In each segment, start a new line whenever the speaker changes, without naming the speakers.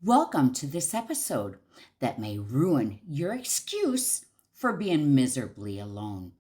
Welcome to this episode that may ruin your excuse for being miserably alone.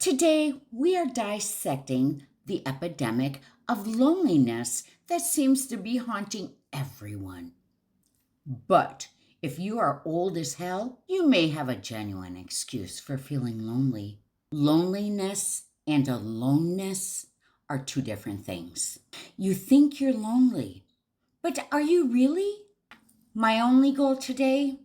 Today, we are dissecting the epidemic of loneliness that seems to be haunting everyone. But if you are old as hell, you may have a genuine excuse for feeling lonely. Loneliness and aloneness are two different things. You think you're lonely, but are you really? My only goal today?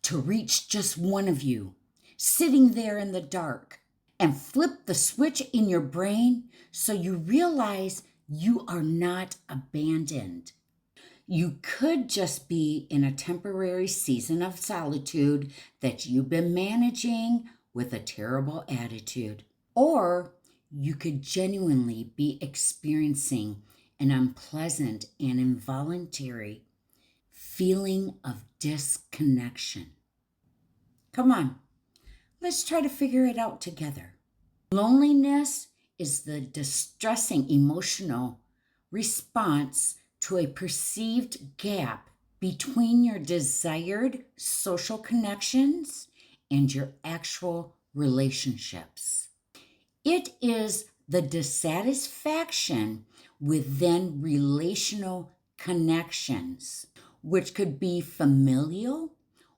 To reach just one of you, sitting there in the dark, and flip the switch in your brain so you realize you are not abandoned. You could just be in a temporary season of solitude that you've been managing with a terrible attitude. Or you could genuinely be experiencing an unpleasant and involuntary feeling of disconnection. Come on, let's try to figure it out together. Loneliness is the distressing emotional response to a perceived gap between your desired social connections and your actual relationships. It is the dissatisfaction within relational connections, which could be familial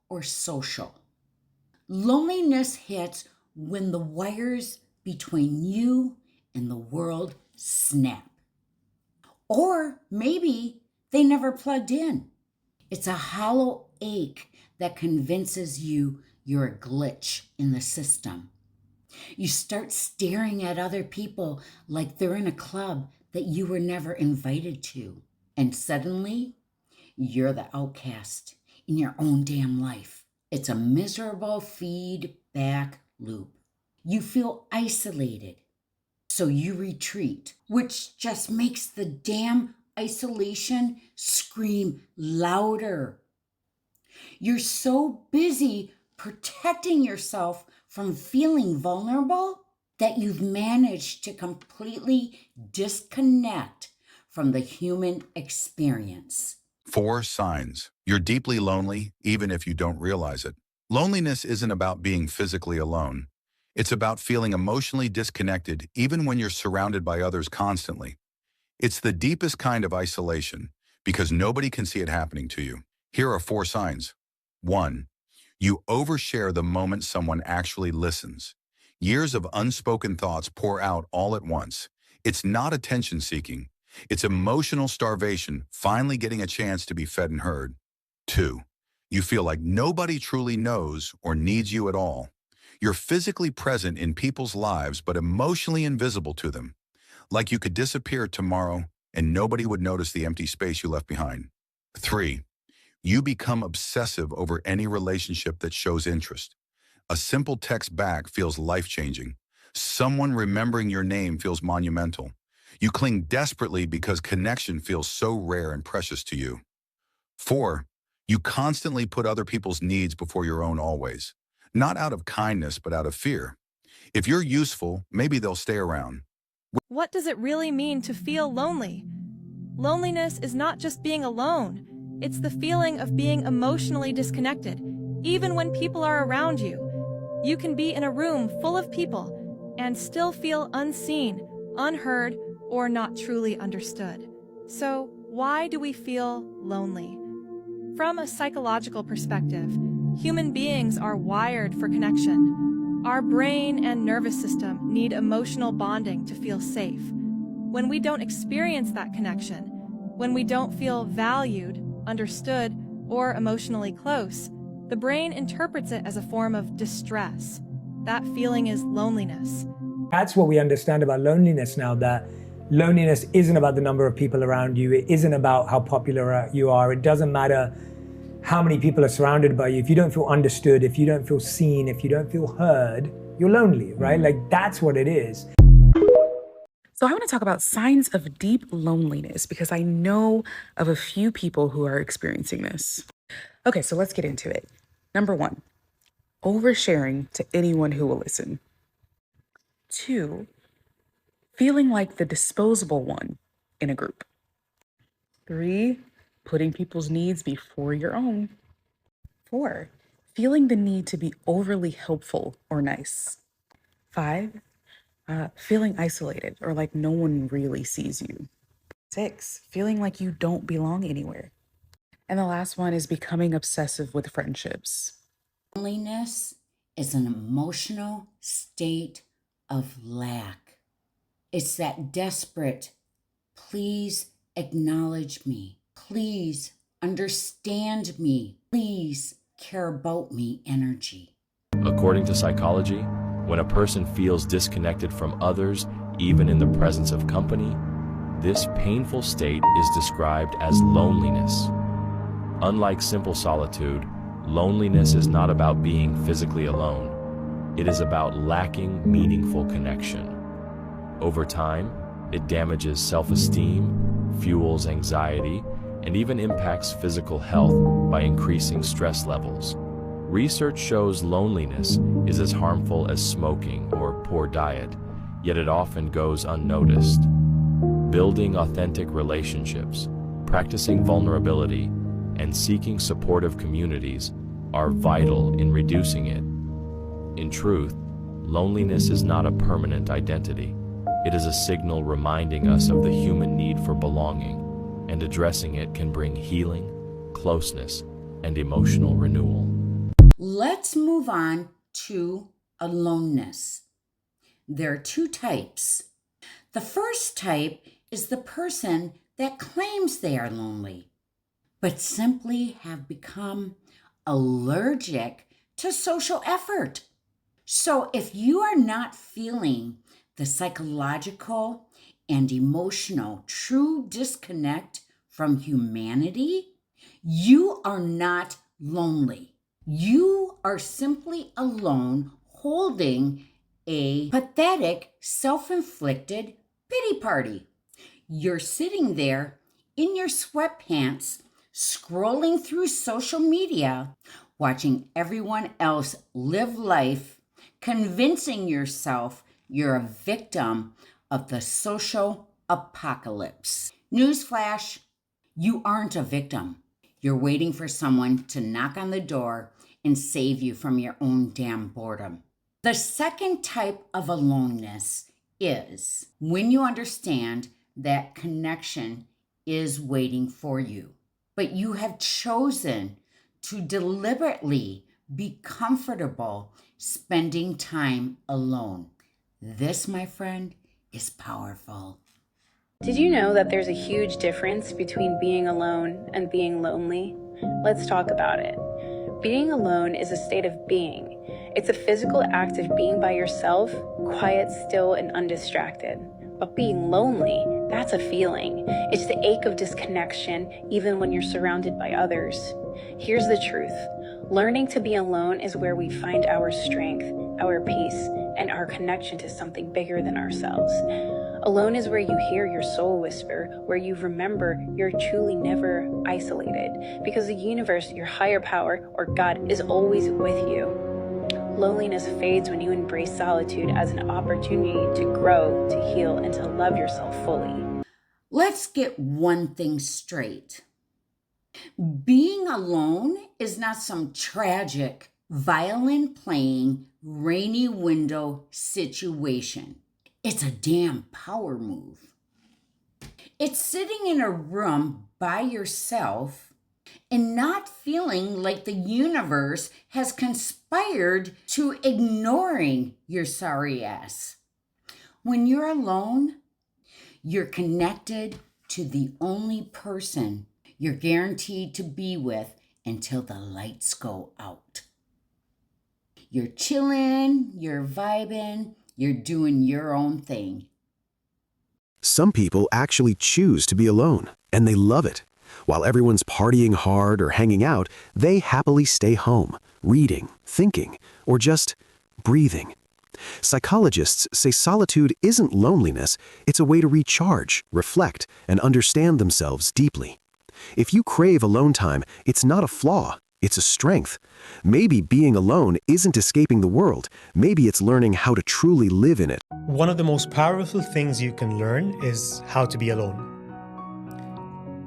or social. Loneliness hits when the wires between you and the world snap. Or maybe they never plugged in. It's a hollow ache that convinces you you're a glitch in the system. You start staring at other people like they're in a club that you were never invited to. And suddenly, you're the outcast in your own damn life. It's a miserable feedback loop. You feel isolated, so you retreat, which just makes the damn isolation scream louder. You're so busy protecting yourself from feeling vulnerable that you've managed to completely disconnect from the human experience.
4 signs. You're deeply lonely, even if you don't realize it. Loneliness isn't about being physically alone. It's about feeling emotionally disconnected, even when you're surrounded by others constantly. It's the deepest kind of isolation, because nobody can see it happening to you. Here are 4 signs. 1. You overshare the moment someone actually listens. Years of unspoken thoughts pour out all at once. It's not attention-seeking. It's emotional starvation, finally getting a chance to be fed and heard. 2. You feel like nobody truly knows or needs you at all. You're physically present in people's lives but emotionally invisible to them. Like you could disappear tomorrow and nobody would notice the empty space you left behind. 3. You become obsessive over any relationship that shows interest. A simple text back feels life-changing. Someone remembering your name feels monumental. You cling desperately because connection feels so rare and precious to you. 4. You constantly put other people's needs before your own always. Not out of kindness, but out of fear. If you're useful, maybe they'll stay around.
What does it really mean to feel lonely? Loneliness is not just being alone. It's the feeling of being emotionally disconnected, even when people are around you. You can be in a room full of people and still feel unseen, unheard, or not truly understood. So, why do we feel lonely? From a psychological perspective, human beings are wired for connection. Our brain and nervous system need emotional bonding to feel safe. When we don't experience that connection, when we don't feel valued, understood, or emotionally close, the brain interprets it as a form of distress. That feeling is loneliness.
That's what we understand about loneliness now, that loneliness isn't about the number of people around you. It isn't about how popular you are. It doesn't matter how many people are surrounded by you. If you don't feel understood, if you don't feel seen, if you don't feel heard, you're lonely, right? Like, that's what it is.
So I want to talk about signs of deep loneliness because I know of a few people who are experiencing this. Okay, so let's get into it. Number 1, oversharing to anyone who will listen. 2, feeling like the disposable one in a group. 3, putting people's needs before your own. 4, feeling the need to be overly helpful or nice. 5, feeling isolated or like no one really sees you. 6, feeling like you don't belong anywhere. And the last one is becoming obsessive with friendships.
Loneliness is an emotional state of lack. It's that desperate, please acknowledge me, please understand me, please care about me energy.
According to psychology, when a person feels disconnected from others, even in the presence of company, this painful state is described as loneliness. Unlike simple solitude, loneliness is not about being physically alone. It is about lacking meaningful connection. Over time, it damages self-esteem, fuels anxiety, and even impacts physical health by increasing stress levels. Research shows loneliness is as harmful as smoking or poor diet, yet it often goes unnoticed. Building authentic relationships, practicing vulnerability, and seeking supportive communities are vital in reducing it. In truth, loneliness is not a permanent identity. It is a signal reminding us of the human need for belonging, and addressing it can bring healing, closeness, and emotional renewal.
Let's move on to aloneness. There are 2 types. The first type is the person that claims they are lonely, but simply have become allergic to social effort. So if you are not feeling the psychological and emotional true disconnect from humanity, you are not lonely. You are simply alone holding a pathetic, self-inflicted pity party. You're sitting there in your sweatpants, scrolling through social media, watching everyone else live life, convincing yourself you're a victim of the social apocalypse. Newsflash, you aren't a victim. You're waiting for someone to knock on the door and save you from your own damn boredom. The second type of aloneness is when you understand that connection is waiting for you, but you have chosen to deliberately be comfortable spending time alone. This, my friend, is powerful.
Did you know that there's a huge difference between being alone and being lonely? Let's talk about it. Being alone is a state of being. It's a physical act of being by yourself, quiet, still, and undistracted. But being lonely, that's a feeling. It's the ache of disconnection, even when you're surrounded by others. Here's the truth. Learning to be alone is where we find our strength, our peace, and our connection to something bigger than ourselves. Alone is where you hear your soul whisper, where you remember you're truly never isolated, because the universe, your higher power, or God, is always with you. Loneliness fades when you embrace solitude as an opportunity to grow, to heal, and to love yourself fully.
Let's get one thing straight. Being alone is not some tragic, violin-playing, rainy window situation. It's a damn power move. It's sitting in a room by yourself and not feeling like the universe has conspired to ignoring your sorry ass. When you're alone, you're connected to the only person you're guaranteed to be with until the lights go out. You're chilling, you're vibing, you're doing your own thing.
Some people actually choose to be alone, and they love it. While everyone's partying hard or hanging out, they happily stay home, reading, thinking, or just breathing. Psychologists say solitude isn't loneliness, it's a way to recharge, reflect, and understand themselves deeply. If you crave alone time, it's not a flaw, it's a strength. Maybe being alone isn't escaping the world, maybe it's learning how to truly live in it.
One of the most powerful things you can learn is how to be alone.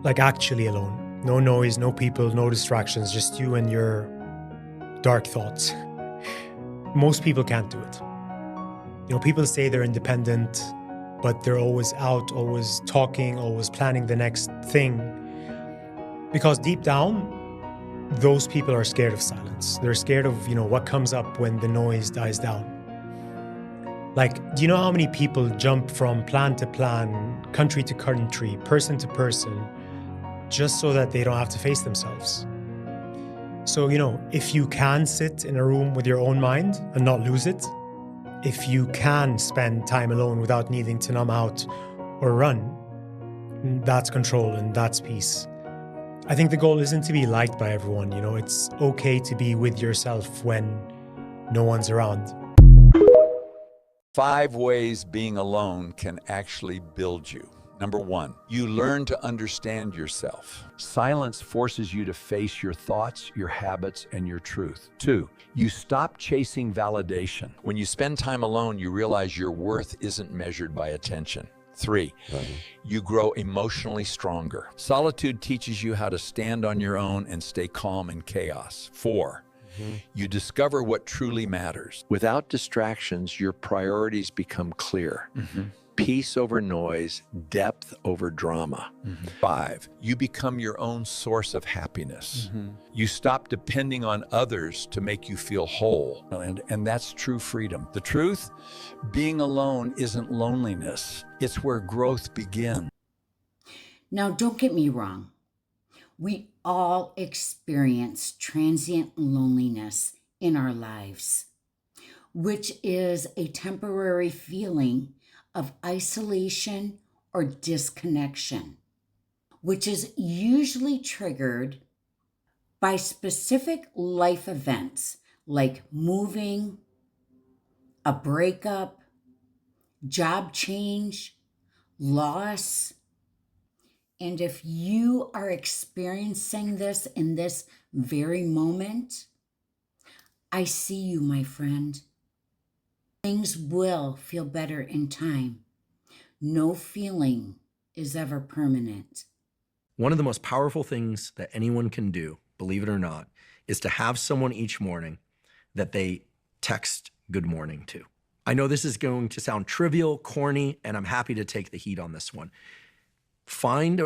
Like actually alone. No noise, no people, no distractions, just you and your dark thoughts. Most people can't do it. You know, people say they're independent, but they're always out, always talking, always planning the next thing. Because deep down, those people are scared of silence. They're scared of, what comes up when the noise dies down. Like, do you know how many people jump from plan to plan, country to country, person to person, just so that they don't have to face themselves? So, if you can sit in a room with your own mind and not lose it, if you can spend time alone without needing to numb out or run, that's control and that's peace. I think the goal isn't to be liked by everyone, it's okay to be with yourself when no one's around.
5 ways being alone can actually build you. Number 1, you learn to understand yourself. Silence forces you to face your thoughts, your habits, and your truth. 2, you stop chasing validation. When you spend time alone, you realize your worth isn't measured by attention. 3, you grow emotionally stronger. Solitude teaches you how to stand on your own and stay calm in chaos. 4, you discover what truly matters. Without distractions, your priorities become clear. Peace over noise, depth over drama. 5, you become your own source of happiness. You stop depending on others to make you feel whole. And that's true freedom. The truth, being alone isn't loneliness. It's where growth begins.
Now, don't get me wrong. We all experience transient loneliness in our lives, which is a temporary feeling of isolation or disconnection, which is usually triggered by specific life events like moving, a breakup, job change, loss. And if you are experiencing this in this very moment, I see you, my friend. Things will feel better in time. No feeling is ever permanent.
One of the most powerful things that anyone can do, believe it or not, is to have someone each morning that they text good morning to. I know this is going to sound trivial, corny, and I'm happy to take the heat on this one. Find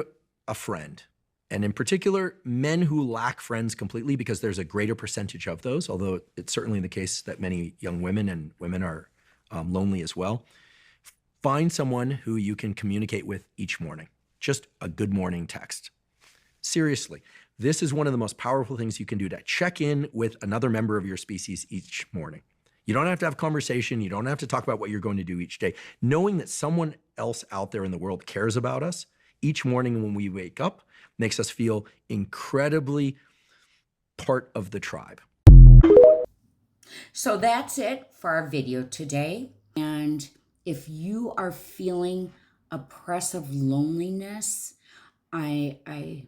a friend, and in particular, men who lack friends completely, because there's a greater percentage of those, although it's certainly the case that many young women and women are lonely as well. Find someone who you can communicate with each morning. Just a good morning text. Seriously, this is one of the most powerful things you can do, to check in with another member of your species each morning. You don't have to have a conversation. You don't have to talk about what you're going to do each day. Knowing that someone else out there in the world cares about us each morning when we wake up makes us feel incredibly part of the tribe.
So that's it for our video today. And if you are feeling oppressive loneliness, I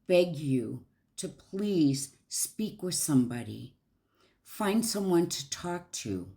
beg you to please speak with somebody. Find someone to talk to.